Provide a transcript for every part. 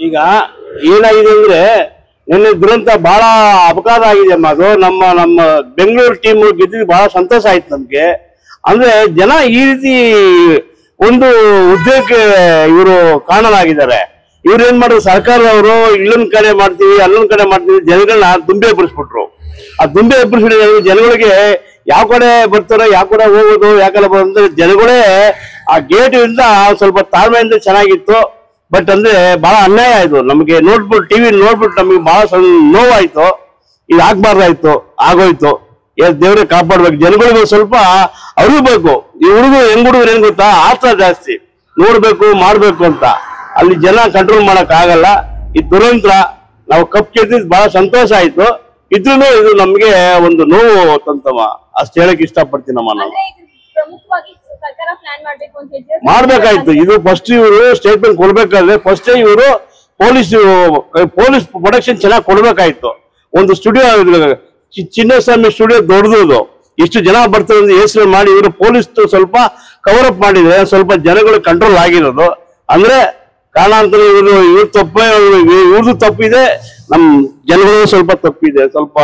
ಈಗ ಏನಾಗಿದೆ ಅಂದ್ರೆ ನಿನ್ನೆ ದುರಂತ ಬಹಳ ಅಪಘಾತ ಆಗಿದೆ ಅಮ್ಮ. ಅದು ನಮ್ಮ ಬೆಂಗಳೂರು ಟೀಮ್ ಗೆದ್ದಿದ್ದು ಬಹಳ ಸಂತೋಷ ಆಯ್ತು ನಮ್ಗೆ. ಅಂದ್ರೆ ಜನ ಈ ರೀತಿ ಒಂದು ಉದ್ಯೋಗಕ್ಕೆ ಇವರು ಕಾರಣರಾಗಿದ್ದಾರೆ. ಇವ್ರು ಏನ್ ಮಾಡಿದ್ರು, ಸರ್ಕಾರದವರು ಇಲ್ಲೊಂದ್ ಕಡೆ ಮಾಡ್ತೀವಿ ಅಲ್ಲೊಂದ್ ಕಡೆ ಮಾಡ್ತೀವಿ ಜನಗಳನ್ನ ದುಂಬೆ ಎಬ್ಬರಿಸ್ಬಿಟ್ರು. ಆ ದುಂಬೆ ಎಬ್ಬರಿಸ್ಬಿಟ್ಟು ಜನಗಳಿಗೆ ಯಾವ ಕಡೆ ಬರ್ತಾರೋ ಯಾವ ಕಡೆ ಹೋಗೋದು ಯಾಕೆಲ್ಲ ಬರೋದಂದ್ರೆ ಜನಗಳೇ ಆ ಗೇಟ್ ಇಂದ ಸ್ವಲ್ಪ ತಾಳ್ಮೆಯಿಂದ ಚೆನ್ನಾಗಿತ್ತು. ಬಟ್ ಅಂದ್ರೆ ಬಹಳ ಅನ್ಯಾಯ ಆಯ್ತು ನಮಗೆ. ನೋಡ್ಬಿಟ್ಟು ಟಿವಿ ನೋಡ್ಬಿಟ್ಟು ನಮಗೆ ಬಹಳ ನೋವಾಯ್ತು. ಇದು ಆಗ್ಬಾರ್ದಾಯ್ತು, ಆಗೋಯ್ತು. ದೇವ್ರೆ ಕಾಪಾಡ್ಬೇಕು. ಜನಗಳಿಗೂ ಸ್ವಲ್ಪ ಅರಿಬೇಕು. ಈ ಹುಡುಗರು ಏನ್ ಗೊತ್ತಾ, ಆತ್ರ ಜಾಸ್ತಿ, ನೋಡ್ಬೇಕು ಮಾಡ್ಬೇಕು ಅಂತ. ಅಲ್ಲಿ ಜನ ಕಂಟ್ರೋಲ್ ಮಾಡಕ್ ಆಗಲ್ಲ. ಈ ದುರಂತ ನಾವು ಕಪ್ ಗೆದ್ದಿದ್ದು ಬಹಳ ಸಂತೋಷ ಆಯ್ತು. ಇದ್ರೂ ಇದು ನಮ್ಗೆ ಒಂದು ನೋವು ತಂತಮ್ಮ. ಅಷ್ಟು ಹೇಳಕ್ ಇಷ್ಟಪಡ್ತೀನಮ್ಮ ನಾನು. ಮಾಡ್ಬೇಕಾಯ್ತು. ಇದು ಫಸ್ಟ್ ಇವರು ಸ್ಟೇಟ್ಮೆಂಟ್ ಕೊಡ್ಬೇಕಾದ್ರೆ ಫಸ್ಟ್ ಇವರು ಪೊಲೀಸ್ ಪ್ರೊಟೆಕ್ಷನ್ ಚೆನ್ನಾಗಿ ಕೊಡ್ಬೇಕಾಯ್ತು. ಒಂದು ಸ್ಟುಡಿಯೋ, ಚಿನ್ನಸ್ವಾಮಿ ಸ್ಟುಡಿಯೋ ದೊಡ್ಡದು, ಇಷ್ಟು ಜನ ಬರ್ತಾರೆ ಹೆಸರು ಮಾಡಿ ಇವರು ಪೊಲೀಸ್ ಸ್ವಲ್ಪ ಕವರ್ ಅಪ್ ಮಾಡಿದ್ರೆ ಸ್ವಲ್ಪ ಜನಗಳು ಕಂಟ್ರೋಲ್ ಆಗಿರೋದು. ಅಂದ್ರೆ ಕಾರಣಾಂತರ ಇವ್ರ ತಪ್ಪೇ, ಇವ್ರದ್ದು ತಪ್ಪಿದೆ, ನಮ್ ಜನಗಳು ಸ್ವಲ್ಪ ತಪ್ಪಿದೆ. ಸ್ವಲ್ಪ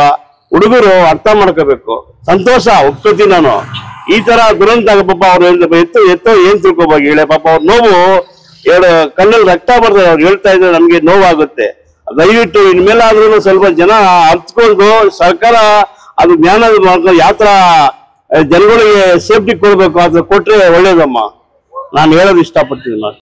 ಹುಡುಗರು ಅರ್ಥ ಮಾಡ್ಕೋಬೇಕು. ಸಂತೋಷ ಒಪ್ಕೋತೀನಿ ನಾನು. ಈ ತರ ದುರಂತ ಪಾಪ ಅವ್ರು ಎತ್ತೋ ಏನ್ ತಿಳ್ಕೊಬೇಕು ಹೇಳಿ. ಪಾಪ ಅವ್ರ ನೋವು ಕಣ್ಣಲ್ಲಿ ರಕ್ತ ಬರ್ತದೆ. ಅವ್ರು ಹೇಳ್ತಾ ಇದ್ರೆ ನಮ್ಗೆ ನೋವಾಗುತ್ತೆ. ದಯವಿಟ್ಟು ಇನ್ಮೇಲಾದ್ರೂ ಸ್ವಲ್ಪ ಜನ ಅರ್ತ್ಕೊಂಡು ಸರ್ಕಾರ ಅದು ಜ್ಞಾನ ಮಾಡ್ಕೊಂಡು ಯಾವ ತರ ಜನಗಳಿಗೆ ಸೇಫ್ಟಿ ಕೊಡ್ಬೇಕು ಅದು ಕೊಟ್ರೆ ಒಳ್ಳೇದಮ್ಮ. ನಾನು ಹೇಳೋದು ಇಷ್ಟಪಡ್ತೀನಿ ನಾನು.